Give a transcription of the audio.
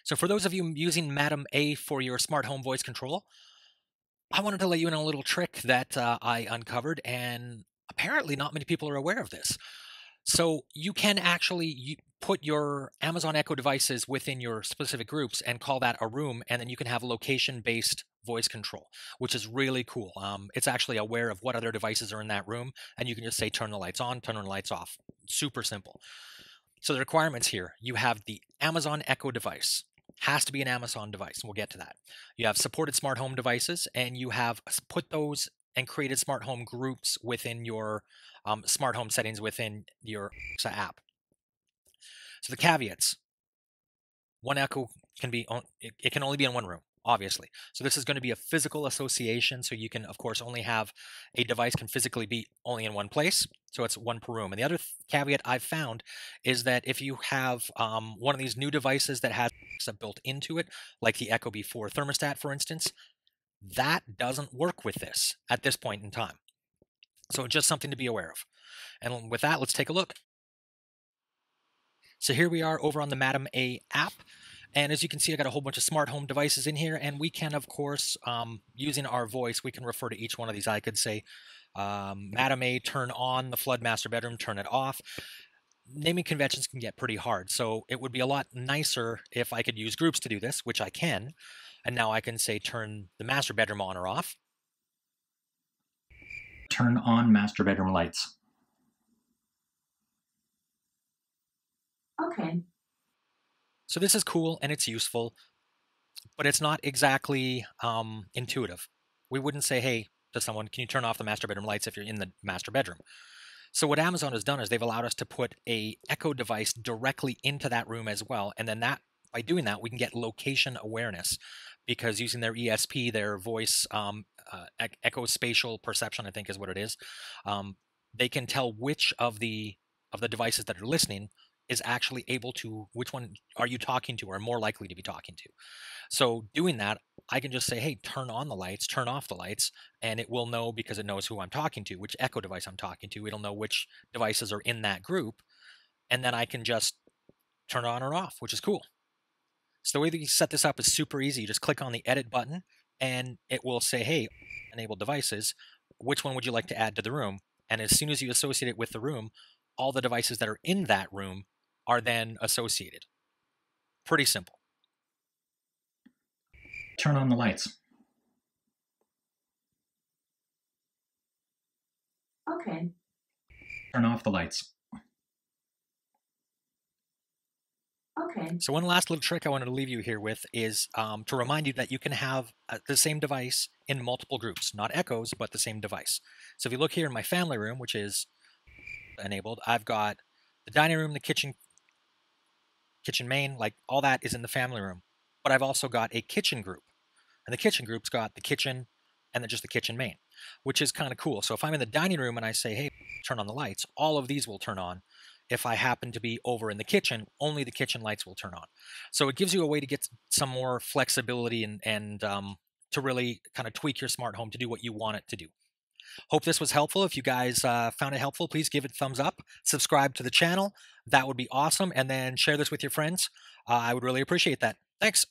So for those of you using Madam A for your smart home voice control, I wanted to let you in on a little trick that I uncovered, and apparently not many people are aware of this. So you can actually put your Amazon Echo devices within your specific groups and call that a room, and then you can have location-based voice control, which is really cool. It's actually aware of what other devices are in that room, and you can just say turn the lights on, turn the lights off. Super simple. So the requirements here, you have the Amazon Echo device. Has to be an Amazon device, and we'll get to that. You have supported smart home devices, and you have put those and created smart home groups within your smart home settings within your Alexa app. So the caveats: one Echo can be it can only be in one room, obviously. So this is going to be a physical association. So you can, of course, only have a device can physically be only in one place. So it's one per room. And the other caveat I've found is that if you have one of these new devices that has Alexa built into it, like the Echo B4 thermostat, for instance, that doesn't work with this at this point in time. So just something to be aware of. And with that, let's take a look. So here we are over on the Madam A app. And as you can see, I got a whole bunch of smart home devices in here, and we can, of course, using our voice, we can refer to each one of these. I could say, Madam A, turn on the flood master bedroom, turn it off. Naming conventions can get pretty hard, so it would be a lot nicer if I could use groups to do this, which I can. And now I can say turn the master bedroom on or off. Turn on master bedroom lights. Okay. So this is cool and it's useful, but it's not exactly intuitive. We wouldn't say, hey, to someone, can you turn off the master bedroom lights if you're in the master bedroom? So what Amazon has done is they've allowed us to put a Echo device directly into that room as well. And then by doing that, we can get location awareness, because using their ESP, their voice echo spatial perception, I think is what it is, they can tell which of the devices that are listening is actually able to, which one are you talking to or more likely to be talking to. So doing that, I can just say, hey, turn on the lights, turn off the lights, and it will know, because it knows who I'm talking to, which Echo device I'm talking to. It'll know which devices are in that group, and then I can just turn it on or off, which is cool. So the way that you set this up is super easy. You just click on the edit button, and it will say, hey, enable devices, which one would you like to add to the room? And as soon as you associate it with the room, all the devices that are in that room are then associated. Pretty simple. Turn on the lights. Okay. Turn off the lights. Okay. So one last little trick I wanted to leave you here with is to remind you that you can have the same device in multiple groups, not echoes, but the same device. So if you look here in my family room, which is enabled, I've got the dining room, the kitchen main, like all that is in the family room. But I've also got a kitchen group, and the kitchen group's got the kitchen and then just the kitchen main, which is kind of cool. So if I'm in the dining room and I say, hey, turn on the lights, all of these will turn on. If I happen to be over in the kitchen, only the kitchen lights will turn on. So it gives you a way to get some more flexibility and to really kind of tweak your smart home to do what you want it to do. Hope this was helpful. If you guys found it helpful, please give it a thumbs up, subscribe to the channel. That would be awesome. And then share this with your friends. I would really appreciate that. Thanks.